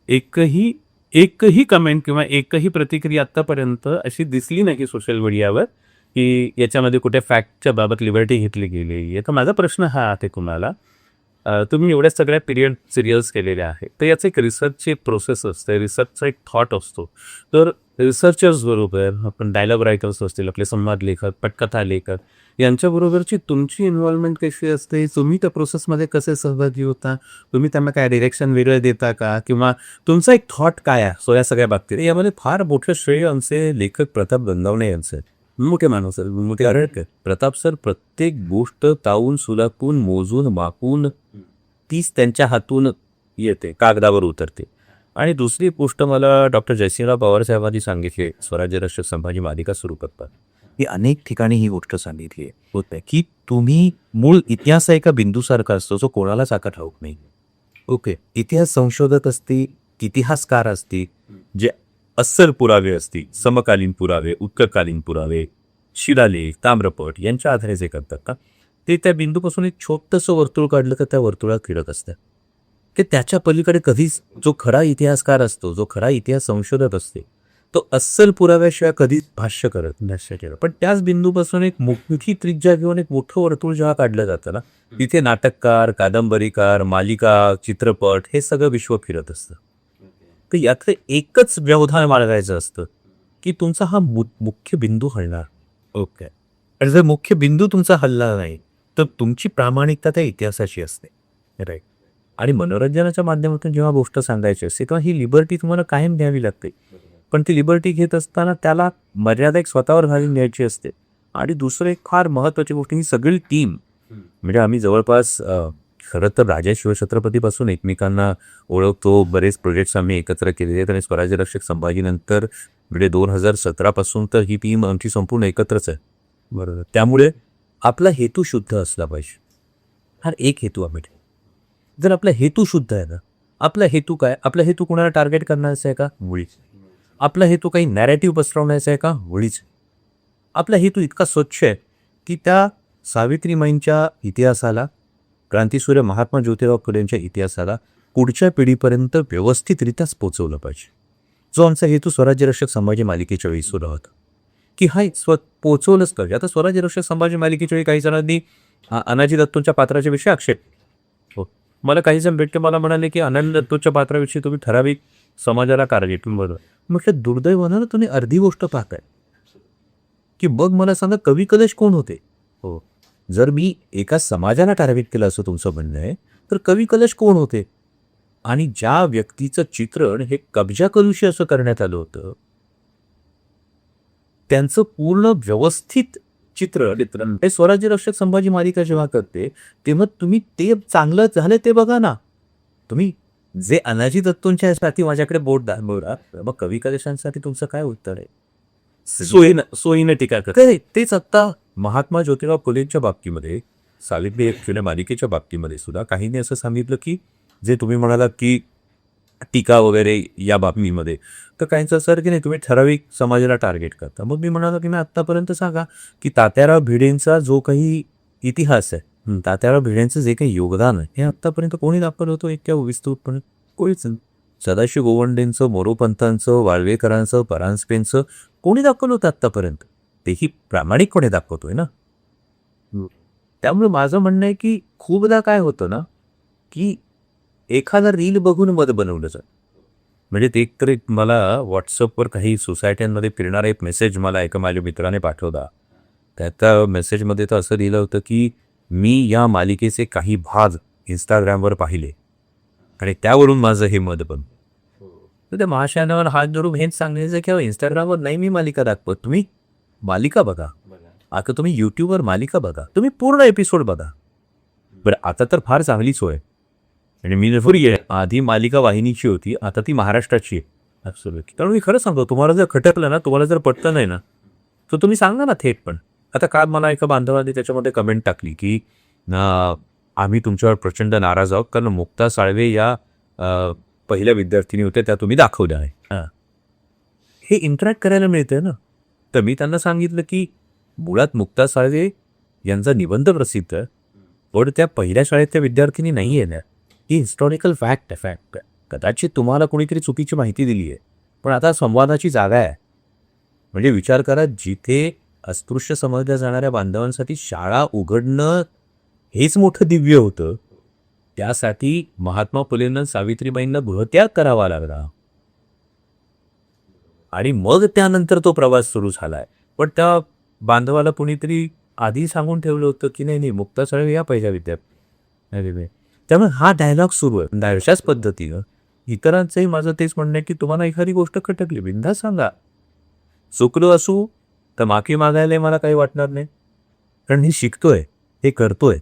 [SPEAKER 2] एकही कमेंट किंवा एकही प्रतिक्रिया आत्तापर्यंत अशी दिसली नाही की सोशल मीडियावर की याच्यामध्ये कुठे फॅक्टच्या बाबत लिबर्टी घेतली गेली आहे. तर माझा प्रश्न हा आहे तुम्हाला, तुम्ही एवढ्या सगळ्या पिरियड सिरियल्स केलेल्या आहेत, तर याचं एक रिसर्चची प्रोसेस असते, रिसर्चचा एक थॉट असतो. तर रिसर्चर्स बरोबर आपण डायलॉग रायटर्स असतील, आपले संवाद लेखक, पटकथा लेखक, यांच्याबरोबरची तुमची इन्व्हॉल्वमेंट कशी असते, तुम्ही त्या प्रोसेसमध्ये कसे सहभागी होता, तुम्ही त्यांना काय डिरेक्शन वेगळं देता का, किंवा तुमचा एक थॉट काय आहे सो या सगळ्या बाबतीत?
[SPEAKER 1] यामध्ये फार मोठं श्रेय आमचे लेखक प्रताप गंगावणे यांचं आहे.
[SPEAKER 2] मोठे माणूस सर, मोठे.
[SPEAKER 1] कारण प्रताप सर प्रत्येक गोष्ट तावून सुलापून मोजून मापून तीच त्यांच्या हातून येते, कागदावर उतरते. आणि दुसरी गोष्ट मला डॉक्टर जयसिंहराव पवार साहेबांनी सांगितली, स्वराज्य रक्षक संभाजी मालिका सुरू करतात, की अनेक ठिकाणी ही गोष्ट सांगितली होते की तुम्ही मूळ इतिहास एका बिंदूसारखा असतो जो कोणालाच आका ठाऊक नाही. ओके, इतिहास संशोधक असतील, इतिहासकार असतील, जे अस्सल पुरावे असतील, समकालीन पुरावे, उत्तरकालीन पुरावे, शिलालेख, ताम्रपट यांच्या आधारे जे करतात का, ते त्या बिंदूपासून एक छोटंसं वर्तुळ काढलं तर त्या वर्तुळात फिरत असतं. की त्याच्या पलीकडे कधीच जो खरा इतिहासकार असतो, जो खरा इतिहास संशोधक असते, तो अस्सल पुराव्याशिवाय कधीच भाष्य करत नसते. पण त्याच बिंदूपासून एक मोठी त्रिज्या घेऊन एक मोठं वर्तुळ जेव्हा काढलं जातं ना, तिथे नाटककार, कादंबरीकार, मालिका, चित्रपट हे सगळं विश्व फिरत असतं. तर यातलं एकच व्यवधान बाळगायचं असतं की तुमचा हा मुख्य बिंदू हलणार. ओके, आणि जर मुख्य बिंदू तुमचा हलला नाही तर तुमची प्रामाणिकता त्या इतिहासाची असते. राईट. आणि मनोरंजनाच्या माध्यमातून जेव्हा गोष्ट सांगायची असते तेव्हा ही लिबर्टी तुम्हाला कायम द्यावी लागते. पण ती लिबर्टी घेत असताना त्याला मर्यादा एक स्वतःवर घालून द्यायची असते. आणि दुसरं एक फार महत्त्वाची गोष्ट, ही सगळी टीम, म्हणजे आम्ही जवळपास खरं तर राजा शिवछत्रपतीपासून एकमेकांना ओळखतो, बरेच प्रोजेक्ट्स आम्ही एकत्र केलेले आहेत. आणि स्वराज्य रक्षक संभाजीनंतर म्हणजे 2017 तर ही टीम आमची संपूर्ण एकत्रच आहे. बरोबर. त्यामुळे आपला हेतू शुद्ध असला पाहिजे. हा एक हेतू आम्ही ठेवू. जर आपला हेतू शुद्ध आहे ना, आपला हेतू काय, आपला हेतू कोणाला टार्गेट करण्याचा आहे का? मुळीच. आपला हेतू काही नॅरेटिव्ह पसरवण्याचा आहे का? मुळीच. आपला हेतू इतका स्वच्छ आहे की त्या सावित्रीमाईंच्या इतिहासाला, क्रांतीसूर्य महात्मा ज्योतिराव फुलेंच्या इतिहासाला पुढच्या पिढीपर्यंत व्यवस्थितरित्याच पोचवलं पाहिजे. जो आमचा हेतू स्वराज्य रक्षक संभाजी मालिकेच्या वेळी सुरू होता की हा पोचवलंच पाहिजे. आता स्वराज्य रक्षक संभाजी मालिकेच्या वेळी काही जणांनी अनाजी दत्तूंच्या पात्राच्या विषयी आक्षेप, हो, मला काही जण भेटले, मला म्हणाले की अनाजी दत्तूंच्या पात्राविषयी तुम्ही ठराविक समाजाला कार्य बरोबर. म्हटलं दुर्दैवानं ना तुम्ही अर्धी गोष्ट पाहताय की बघ मला सांगा कवी कलेश कोण होते. हो, जर मी एका समाजाला टार्गेट केलं असं तुमचं म्हणणं आहे, तर कवी कलश कोण होते? आणि ज्या व्यक्तीचं चित्रण हे कब्जा कलुशी असं करण्यात आलं होतं, त्यांचं पूर्ण व्यवस्थित चित्रण हे स्वराज्य रक्षक संभाजी मालिका जेव्हा करते, तेव्हा तुम्ही ते चांगलं झालं ते बघा ना. तुम्ही जे अनाजी दत्तोंच्या साठी माझ्याकडे बोट दाखवला, मग कवी कलशांसाठी तुमचं काय उत्तर आहे?
[SPEAKER 2] सोयीनं टीका कर.
[SPEAKER 1] तेच आत्ता महात्मा ज्योतिराव फुलेंच्या बाबतीमध्ये, सावित्री फुले मालिकेच्या बाबतीमध्ये सुद्धा काहींनी असं सांगितलं की जे तुम्ही म्हणालात की टीका वगैरे या बातमीमध्ये, तर काहींचं असं की नाही तुम्ही ठराविक समाजाला टार्गेट करता. मग मी म्हणालो की मी आत्तापर्यंत सांगा की तात्याराव भिडेंचा जो काही इतिहास आहे, तात्याराव भिडेंचं जे काही योगदान आहे, हे आत्तापर्यंत कोणी दाखवलं होतं इतक्या विस्तृतपणे? कोणीच नाही. सदाशिव गोवंडेंचं, मोरोपंतांचं, वाळवेकरांचं, परांजपेंचं कोणी दाखवलं होतं आत्तापर्यंत? तेही प्रामाणिकपणे दाखवतोय ना. त्यामुळे माझं म्हणणं आहे की खूपदा काय होतं ना की एखादा रील बघून मत बनवलं जातं. म्हणजे ते एक तर एक मला व्हॉट्सअपवर काही सोसायट्यांमध्ये फिरणारा एक मेसेज मला एका माझ्या मित्राने पाठवला. त्या मेसेजमध्ये तर असं लिहिलं होतं की मी या मालिकेचे काही भाग इंस्टाग्रामवर पाहिले आणि त्यावरून माझं हे मत बनलं. तर त्या महाशयानावर हात धरून हेच सांगायचं की इंस्टाग्रामवर नाही मी मालिका दाखवत, तुम्ही मालिका बघा. आता तुम्ही यूट्यूबवर मालिका बघा, तुम्ही पूर्ण एपिसोड बघा. बरं, आता तर फार चांगली सोय. आणि मी जर आधी मालिका वाहिनीची होती, आता ती महाराष्ट्राची आहे. ॲब्सोल्युटली. कारण मी खरं सांगतो, तुम्हाला जर खटकलं ना, तुम्हाला जर पटलं नाही ना, तर तुम्ही सांगा ना थेट. पण आता काल मला एका बांधवाने त्याच्यामध्ये कमेंट टाकली की आम्ही तुमच्यावर प्रचंड नाराज आहोत कारण मुक्ता साळवे या पहिल्या विद्यार्थिनी होत्या, त्या तुम्ही दाखवल्या आहे. हे इंटरॅक्ट करायला मिळतंय ना. तर मी त्यांना सांगितलं की मुळात मुक्ता साळवे यांचा निबंध प्रसिद्ध आहे, पण त्या पहिल्या शाळेतल्या विद्यार्थिनी नाही आहे ना. ही हिस्टॉरिकल फॅक्ट आहे. फॅक्ट कदाचित तुम्हाला कोणीतरी चुकीची माहिती दिली आहे, पण आता संवादाची जागा आहे. म्हणजे विचार करा, जिथे अस्पृश्य समजल्या जाणाऱ्या बांधवांसाठी शाळा उघडणं हेच मोठं दिव्य होतं, त्यासाठी महात्मा फुलेंना, सावित्रीबाईंना गृहत्याग करावा लागला आणि मग त्यानंतर तो प्रवास सुरू झालाय. पण त्या बांधवाला कुणीतरी आधी सांगून ठेवलं होतं की नाही मुक्ता साळवे या पहिल्या विद्यार्थी. त्यामुळे हा डायलॉग सुरू आहे. अशाच पद्धतीनं इतरांचंही माझं तेच म्हणणं आहे की तुम्हाला एखादी गोष्ट खटकली, बिनधास्त सांगा. चुकलो असू तर माफी मागायला मला काही वाटणार नाही, कारण मी शिकतोय, हे करतोय.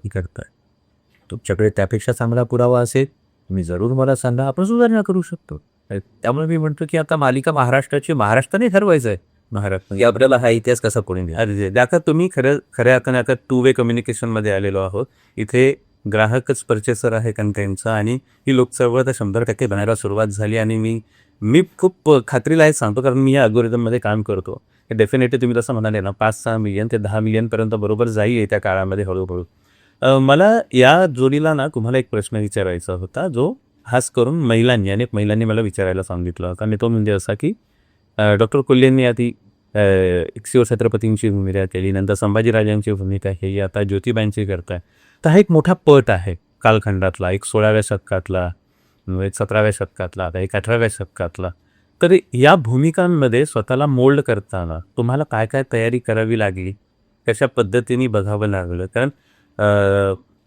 [SPEAKER 1] तुमच्याकडे त्यापेक्षा चांगला पुरावा असेल तुम्ही जरूर मला सांगा, आपण सुधारणा करू शकतो. त्यामुळे मी म्हणतो की आता मालिका महाराष्ट्राची, महाराष्ट्राने ठरवायचं आहे. महाराष्ट्र आपल्याला हा इतिहास कसा कोणी
[SPEAKER 2] अरे आता तुम्ही खऱ्या अर्थाने आता टू वे कम्युनिकेशनमध्ये आलेलो आहोत. इथे ग्राहकच पर्चेसर आहे कंटेंटचा आणि ही लोकचळवळ तर 100% बनायला सुरुवात झाली. आणि मी खूप खात्रीला हे सांगतो, कारण मी या अल्गोरिदममध्ये काम करतो. डेफिनेटली तुम्ही जसं म्हणाले ना, 5-6 मिलियन ते 10 मिलियनपर्यंत बरोबर जाईल येत्या काळामध्ये हळूहळू. मला या जोडीला ना तुम्हाला एक प्रश्न विचारायचा होता, जो खास करून अनेक महिलांनी मला विचारायला सांगितलं होता. आणि तो म्हणजे असा की डॉक्टर कोल्हेंनी आधी शिवछत्रपतींची भूमिका केली, नंतर संभाजीराजांची भूमिका केली, आता ज्योतिबांची करताय. तर हा एक मोठा पट आहे कालखंडातला, एक 16व्या शतकातला, एक 17व्या शतकातला, आता एक 18व्या शतकातला. तर या भूमिकांमध्ये स्वतःला मोल्ड करताना तुम्हाला काय काय तयारी करावी लागली, कशा पद्धतीने बघावं लागलं? कारण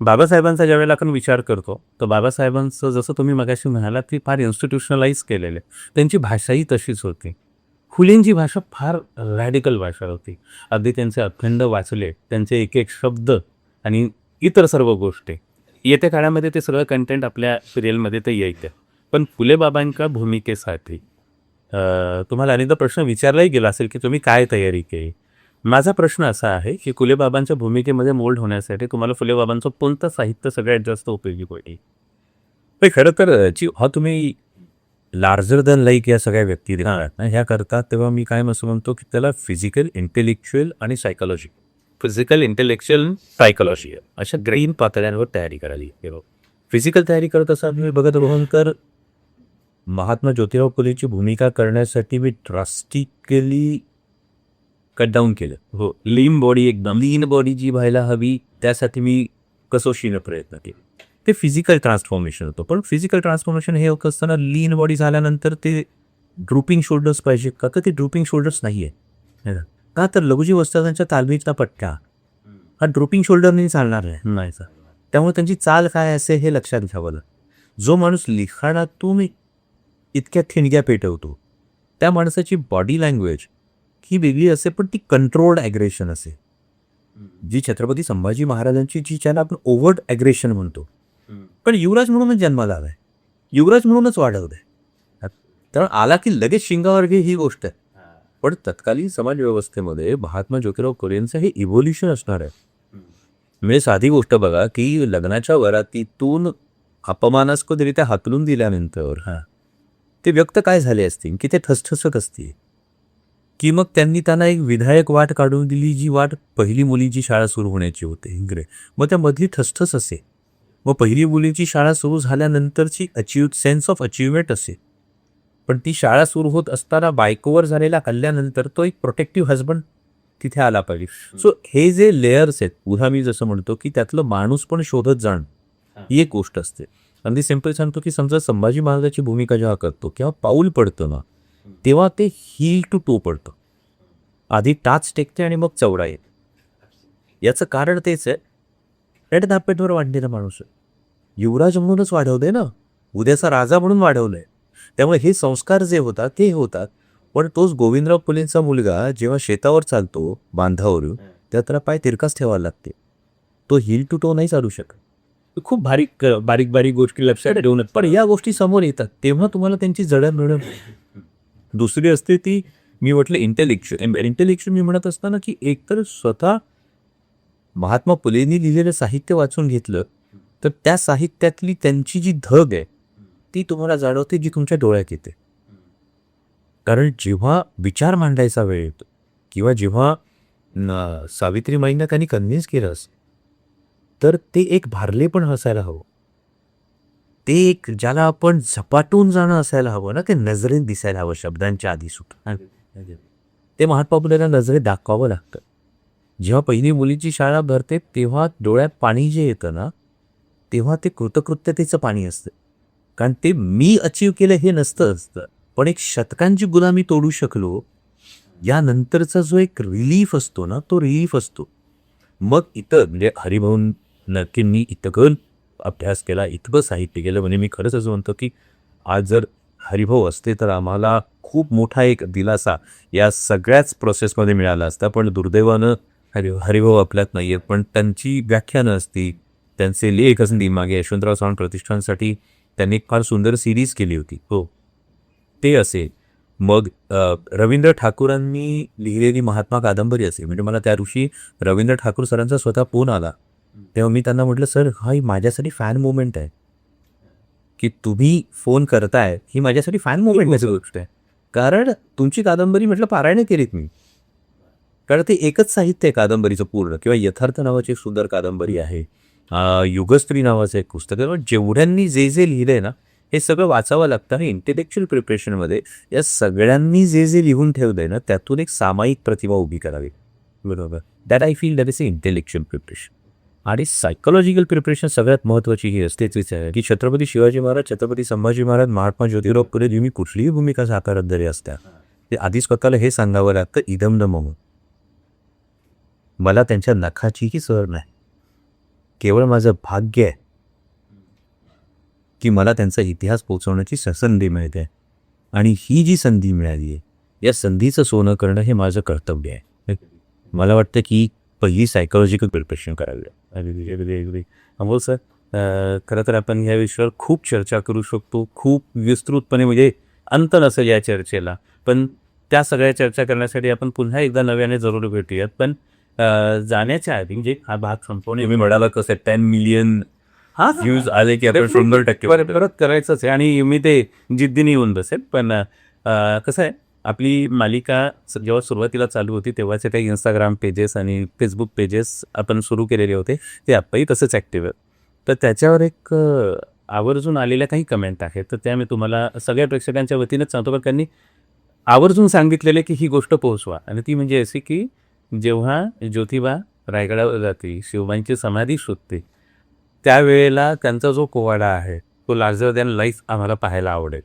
[SPEAKER 2] बाबासाहेबांचा ज्यावेळेला आपण विचार करतो, तर बाबासाहेबांचं जसं तुम्ही मगाशी म्हणालात की फार इन्स्टिट्यूशनलाइज केलेले, त्यांची भाषाही तशीच होती. फुलेंची भाषा फार रॅडिकल भाषा होती. अगदी त्यांचे अखंड वाचले, त्यांचे एक एक शब्द आणि इतर सर्व गोष्टी. येत्या काळामध्ये ते सगळं कंटेंट आपल्या सिरियलमध्ये ते येईल. पण फुले बाबांच्या भूमिकेसाठी तुम्हाला अनेकदा प्रश्न विचारलाही गेला असेल की तुम्ही काय तयारी केली. माझा प्रश्न असा आहे की फुले बाबांच्या भूमिकेमध्ये मोल्ड होण्यासाठी तुम्हाला फुले बाबांचं कोणतं साहित्य सगळ्यात जास्त उपयोगी पडेल?
[SPEAKER 1] पण खरं तर हा तुम्ही लार्जर दॅन लाईक या सगळ्या व्यक्ती ह्या करतात, तेव्हा मी काय असं म्हणतो की त्याला फिजिकल, इंटेलेक्च्युअल आणि सायकोलॉजी,
[SPEAKER 2] फिजिकल, इंटेलेक्च्युअल, सायकोलॉजी
[SPEAKER 1] अशा ग्रीन पातळ्यांवर तयारी करावी. फिजिकल तयारी करत असाल तुम्ही बघत राहून, तर महात्मा ज्योतिराव फुलेची भूमिका करण्यासाठी मी ड्रास्टिकली कट डाऊन केलं.
[SPEAKER 2] हो,
[SPEAKER 1] लीन बॉडी जी व्हायला हवी, त्यासाठी मी कसोशीनं प्रयत्न केले. ते फिजिकल ट्रान्सफॉर्मेशन होतं. पण फिजिकल ट्रान्सफॉर्मेशन हे होत असताना लीन बॉडी झाल्यानंतर ते ड्रुपिंग शोल्डर्स पाहिजे का? तर ते ड्रुपिंग शोल्डर्स नाही आहे. का? तर लघुजी वस्त्रांच्या तालमीचा पट्टा हा ड्रोपिंग शोल्डरने चालणार नाही.
[SPEAKER 2] नाही सर.
[SPEAKER 1] त्यामुळे त्यांची चाल काय असेल हे लक्षात घ्यावं लागतं. जो माणूस लिखाणातून इतक्या ठिणग्या पेटवतो त्या माणसाची बॉडी लँग्वेज ही वेगळी असे, पण ती कंट्रोल्ड ॲग्रेशन असे. जी छत्रपती संभाजी महाराजांची जी ज्याला आपण ओव्हर्ट ॲग्रेशन म्हणतो, पण युवराज म्हणूनच जन्माला आलाय, युवराज म्हणूनच वाढवलंय. तर आला की लगेच शिंगावर घे ही गोष्ट आहे. पण तत्कालीन समाज व्यवस्थेमध्ये महात्मा ज्योतिराव फुलेंचं हे इव्होल्युशन असणार आहे. म्हणजे साधी गोष्ट बघा की लग्नाच्या वरातीतून अपमानास्पदरित्या हाकलून दिल्यानंतर ते व्यक्त काय झाले असतील की ते ठसठसत असतील, की मग त्यांनी त्यांना एक विधायक वाट काढून दिली, जी वाट पहिली मुलीची शाळा सुरू होण्याची होते इंग्रे. मग त्यामधली ठसठस असे. मग पहिली मुलीची शाळा सुरू झाल्यानंतरची सेन्स ऑफ अचिव्हमेंट असे. पण ती शाळा सुरू होत असताना बायकोवर झालेल्या हल्ल्यानंतर तो एक प्रोटेक्टिव्ह हजबंड तिथे आला पाहिजे. सो हे जे लेयर्स आहेत, पुन्हा मी जसं म्हणतो की त्यातलं माणूस पण शोधत जाणं ही एक गोष्ट असते. अगदी सिम्पल सांगतो की समजा संभाजी महाराजाची भूमिका जेव्हा करतो किंवा पाऊल पडतं ना, तेव्हा ते हील टू टो पडतं. आधी टाच टेकते आणि मग चवडा येते. याचं कारण तेच आहे, रेड कार्पेटवर वाढलेला माणूस आहे. युवराज म्हणूनच वाढवलंय ना, उद्याचा राजा म्हणून वाढवलंय. त्यामुळे हे संस्कार जे होतात ते होतात. पण तोच गोविंदराव फुलेंचा मुलगा जेव्हा शेतावर चालतो बांधावरून, त्याला पाय तिरकाच ठेवायला लागते. तो हिल टू टो नाही चालू शकत.
[SPEAKER 2] खूप बारीक बारीक बारीक गोष्टी लक्षात ठेवूनच.
[SPEAKER 1] पण या गोष्टी समोर येतात तेव्हा तुम्हाला त्यांची जडणघडण. दुसरी असते ती मी म्हटलं इंटेलेक्च्युअल मी म्हणत असताना की एकतर स्वतः महात्मा फुलेंनी लिहिलेलं साहित्य वाचून घेतलं तर त्या साहित्यातली त्यांची जी धग आहे ती तुम्हाला जाणवते, जी तुमच्या डोळ्यात येते. कारण जेव्हा विचार मांडायचा वेळ येतो किंवा जेव्हा सावित्रीमाईंना त्यांनी कन्व्हिन्स केलं तर ते एक भारले पण असायला हवं. ते एक ज्याला आपण झपाटून जाणं असायला हवं ना, ते नजरेत दिसायला हवं शब्दांच्या आधी सुद्धा. ते महात्मा फुलेंना नजरेत दाखवावं लागतं. जेव्हा पहिली मुलीची शाळा भरते तेव्हा डोळ्यात पाणी जे येतं ना, तेव्हा ते कृतकृत्यतेचं पाणी असतं. कारण ते मी अचीव केलं हे नसतं असतं, पण एक शतकांची गुलामी तोडू शकलो यानंतरचा जो एक रिलीफ असतो ना, तो रिलीफ असतो. मग इथं म्हणजे हरिभाऊ नरकेंनी इतकं अभ्यास केला, इतकं साहित्य केलं. म्हणजे मी खरंच असं म्हणतो की आज जर हरिभाऊ असते तर आम्हाला खूप मोठा एक दिलासा या सगळ्याच प्रोसेसमध्ये मिळाला असता. पण दुर्दैवानं हरिभाऊ आपल्यात नाही आहेत. पण त्यांची व्याख्यानं असती, त्यांचे लेख असतील. मागे यशवंतराव चव्हाण प्रतिष्ठानसाठी त्यांनी एक फार सुंदर सिरीज केली होती. ते असेल. मग रवींद्र ठाकूरांनी लिहिलेली महात्मा कादंबरी असेल. म्हणजे मला त्या दिवशी रवींद्र ठाकूर सरांचा स्वतः फोन आला. तेव्हा मी त्यांना म्हटलं, सर हा ही माझ्यासाठी फॅन मुवमेंट आहे की तुम्ही फोन करताय, ही माझ्यासाठी फॅन मुवमेंटची गोष्ट आहे. कारण तुमची कादंबरी म्हटलं पारायण केलीत मी. कारण ते एकच साहित्य आहे कादंबरीचं पूर्ण. किंवा यथार्थ नावाची एक सुंदर कादंबरी आहे, युगस्त्री नावाचं एक पुस्तक आहे. जेवढ्यांनी जे जे लिहिलंय ना, हे सगळं वाचावं लागतं. आणि इंटेलेक्च्युअल प्रिपरेशनमध्ये या सगळ्यांनी जे जे लिहून ठेवलंय ना, त्यातून एक सामायिक प्रतिमा उभी करावी. बरोबर. That I feel that is a intellectual preparation. आणि सायकोलॉजिकल प्रिपरेशन सगळ्यात महत्त्वाची ही असतेच आहे की छत्रपती शिवाजी महाराज, छत्रपती संभाजी महाराज, महात्मा ज्योतिराव फुले तुम्ही कुठलीही भूमिका साकारत जरी असत्या, ते आधी स्वतःला हे सांगावं लागतं, इदम न मम, मला त्यांच्या नखाचीही सर नाही. केवळ माझं भाग्य आहे की मला त्यांचा इतिहास पोचवण्याची संधी मिळते. आणि ही जी संधी मिळाली आहे, या संधीचं सोनं करणं हे माझं कर्तव्य आहे. मला वाटतं की पहिली सायकोलॉजिकल प्रिपरेशन करावी.
[SPEAKER 2] अमोल सर, खरं तर आपण ह्या विषयावर खूप चर्चा करू शकतो, खूप विस्तृतपणे. म्हणजे अंत नसेल या चर्चेला. पण त्या सगळ्या चर्चा करण्यासाठी आपण पुन्हा एकदा नव्याने जरूर भेटूयात. पण जाण्याच्या आधी म्हणजे हा भाग संपवणे,
[SPEAKER 1] तुम्ही म्हणाला कसं 10 मिलियन व्ह्यूज आले की आपण 100%
[SPEAKER 2] परत करायचंच आहे. आणि मी ते जिद्दीने येऊन बसेल. पण कसं आहे, आपली मालिका जेव्हा सुरुवातीला चालू होती तेव्हाचे काही इंस्टाग्राम पेजेस आणि फेसबुक पेजेस आपण सुरू केलेले होते, ते आत्ताही तसंच ॲक्टिव्ह आहेत. तर त्याच्यावर एक आवर्जून आलेल्या काही कमेंट आहेत, तर त्या मी तुम्हाला सगळ्या प्रेक्षकांच्या वतीनेच सांगतो. कारण त्यांनी आवर्जून सांगितलेले की ही गोष्ट पोहोचवा. आणि ती म्हणजे अशी की जेव्हा ज्योतिबा रायगडावर जाते, शिवबांची समाधी शोधते, त्यावेळेला त्यांचा जो पोवाडा आहे तो लार्जर दॅन लाईफ आम्हाला पाहायला आवडेल,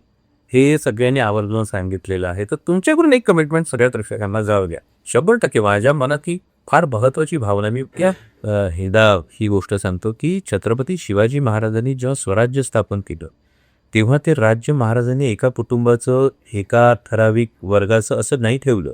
[SPEAKER 2] हे सगळ्यांनी आवर्जून सांगितलेलं आहे. तर तुमच्याकडून एक कमिटमेंट सगळ्या प्रेक्षकांना जाऊ द्या. 100% माझ्या मनात ही
[SPEAKER 1] फार महत्त्वाची भावना. मी ही गोष्ट सांगतो की छत्रपती शिवाजी महाराजांनी जेव्हा स्वराज्य स्थापन केलं तेव्हा ते राज्य महाराजांनी एका कुटुंबाचं, एका ठराविक वर्गाचं असं नाही ठेवलं.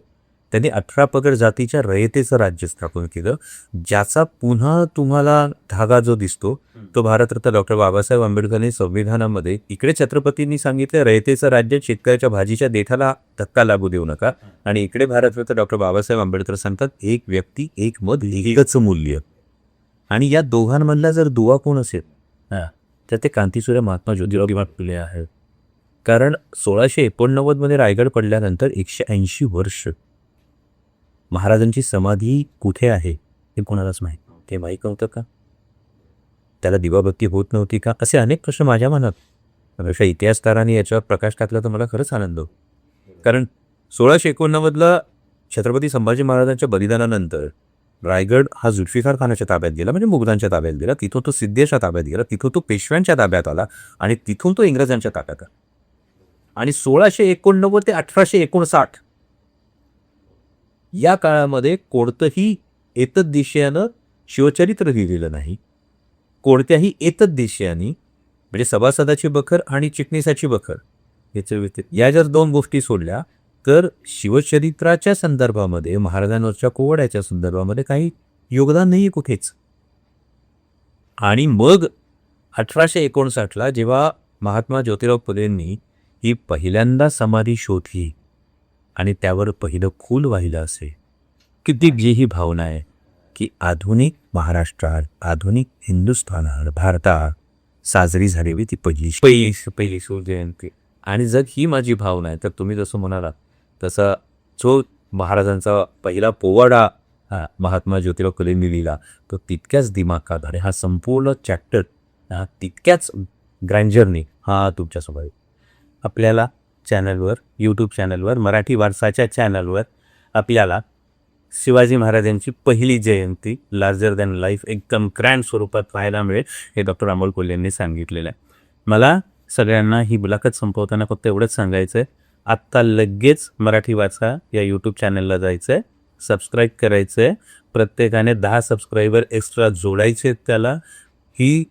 [SPEAKER 1] त्यांनी 18 पगड जातीच्या रयतेचं राज्य स्थापन केलं, ज्याचा पुन्हा तुम्हाला धागा जो दिसतो तो भारतरत्न डॉक्टर बाबासाहेब आंबेडकरांनी संविधानामध्ये, इकडे छत्रपतींनी सांगितलं रयतेचं राज्य, शेतकऱ्याच्या भाजीच्या देठाला धक्का लागू देऊ नका, आणि इकडे भारतरत्न डॉक्टर बाबासाहेब आंबेडकर सांगतात एक व्यक्ती एक मत लिहिलंच मूल्य. आणि या दोघांमधला जर दुवा कोण असेल तर ते क्रांतीसूर्य महात्मा ज्योतिराव फुले आहेत. कारण 1689 मध्ये रायगड पडल्यानंतर 180 वर्ष महाराजांची समाधी कुठे आहे हे कोणालाच माहीत, ते माहीत नव्हतं का? त्याला दिवाबत्ती होत नव्हती का? असे अनेक प्रश्न माझ्या मनात. अशा इतिहासकारांनी याच्यावर प्रकाश टाकला तर मला खरंच आनंद होतो. कारण 1689 छत्रपती संभाजी महाराजांच्या बलिदानानंतर रायगड हा जुल्फिकार खानाच्या ताब्यात गेला, म्हणजे मुघलांच्या ताब्यात गेला. तिथून तो सिद्धेशच्या ताब्यात गेला, तिथून तो पेशव्यांच्या ताब्यात आला, आणि तिथून तो इंग्रजांच्या ताब्यात आला. आणि 1689 ते 1859 या काळामध्ये कोणतंही एतद्दिशयानं शिवचरित्र लिहिलेलं नाही. कोणत्याही एतद्दिशयानी, म्हणजे सभासदाची बखर आणि चिटणीसाची बखर याच्या व्यतिरिक्त या जर 2 गोष्टी सोडल्या तर शिवचरित्राच्या संदर्भामध्ये, महाराजांवरच्या कोवड्याच्या संदर्भामध्ये काही योगदान नाही कुठेच. आणि मग 1859 जेव्हा महात्मा ज्योतिराव फुलेंनी ही पहिल्यांदा समाधी शोधली आणि त्यावर पहिलं फूल वाहिलं असेल, किती जी ही भावना आहे की आधुनिक महाराष्ट्रात, आधुनिक हिंदुस्थानात, भारतात साजरी झालेली ती पहिली शिवजयंती. आणि जर ही माझी भावना आहे तर तुम्ही जसं म्हणालात तसा जो महाराजांचा पहिला पोवाडा महात्मा ज्योतिराव फुलेंनी लिहिला तो तितक्याच दिमाखात, आणि हा संपूर्ण चॅप्टर तितक्याच ग्रँजरनी तुमच्यासमोर आहे.
[SPEAKER 2] आपल्याला चॅनलवर, यूट्यूब चॅनलवर, मराठी वारसाच्या चॅनलवर आपल्याला शिवाजी महाराजांची पहिली जयंती लार्जर दॅन लाईफ एकदम ग्रँड स्वरूपात पाहायला मिळेल, हे डॉक्टर अमोल कोल्हे यांनी सांगितलेलं आहे. मला सगळ्यांना ही मुलाखत संपवताना फक्त एवढंच सांगायचं आहे, आत्ता लगेच मराठी वारसा या यूट्यूब चॅनलला जायचं आहे, सबस्क्राईब करायचं आहे, प्रत्येकाने 10 सबस्क्रायबर एक्स्ट्रा जोडायचे त्याला. ही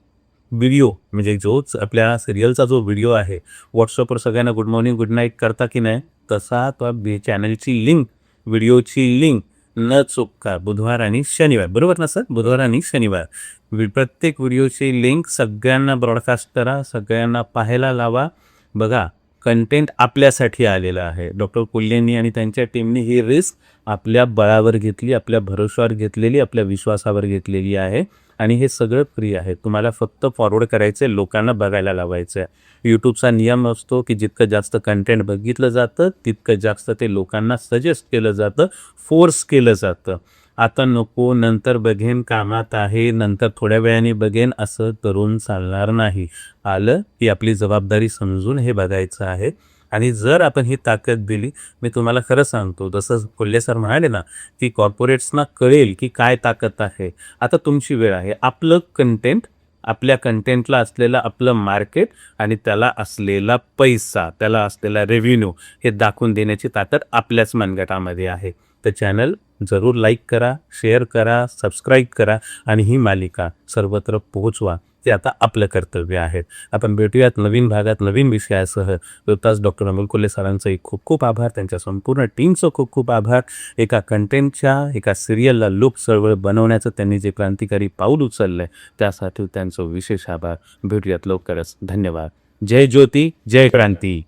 [SPEAKER 2] व्हिडिओ म्हणजे जोच आपल्या सिरियलचा जो व्हिडिओ आहे व्हॉट्सअपवर सगळ्यांना गुड मॉर्निंग गुड नाईट करता की नाही, तसा तो चॅनलची लिंक, व्हिडिओची लिंक न चुकता बुधवार आणि शनिवार, बरोबर ना सर, बुधवार आणि शनिवार प्रत्येक व्हिडिओची लिंक सगळ्यांना ब्रॉडकास्ट करा, सगळ्यांना पाहायला लावा. बघा, कंटेंट आपल्यासाठी आलेलं आहे. डॉक्टर कोल्हेंनी आणि त्यांच्या टीमने ही रिस्क आपल्या बळावर घेतली, आपल्या भरोश्यावर घेतलेली, आपल्या विश्वासावर घेतलेली आहे, आणि हे सगळं फ्री आहे. तुम्हाला फक्त फॉरवर्ड करायचं आहे, लोकांना बघायला लावायचं आहे. यूट्यूबचा नियम असतो की जितकं जास्त कंटेंट बघितलं जातं तितकं जास्त ते लोकांना सजेस्ट केलं जातं, फोर्स केलं जातं. आता नको, नंतर बघेन, कामात आहे, नंतर थोड्या वेळाने बघेन, असं करून चालणार नाही. आलं की आपली जबाबदारी समजून हे बघायचं आहे. आणि जर आपण ही ताकद दिली, मी तुम्हाला खरं सांगतो, जसं कोल्हे सर म्हणाले ना की कॉर्पोरेट्सना कळेल की काय ताकद आहे. आता तुमची वेळ आहे. आपलं कंटेंट, आपल्या कंटेंटला असलेलं आपलं मार्केट आणि त्याला असलेला पैसा, त्याला असलेला रेव्हेन्यू हे दाखवून देण्याची ताकद आपल्याच मनगटामध्ये आहे. तर चॅनल जरूर लाईक करा, शेअर करा, सबस्क्राईब करा, आणि ही मालिका सर्वत्र पोहोचवा. ते आता आपलं कर्तव्य आहे. आपण भेटूयात नवीन भागात नवीन विषयासह. तुर्तास डॉक्टर अमोल कोल्हे सरांचंही खूप खूप आभार, त्यांच्या संपूर्ण टीमचं खूप खूप आभार. एका कंटेंटच्या, एका सिरियलला लोक चळवळ बनवण्याचं त्यांनी जे क्रांतिकारी पाऊल उचललं आहे त्यासाठी त्यांचं विशेष आभार. भेटूयात लवकरच. धन्यवाद. जय ज्योती, जय क्रांती.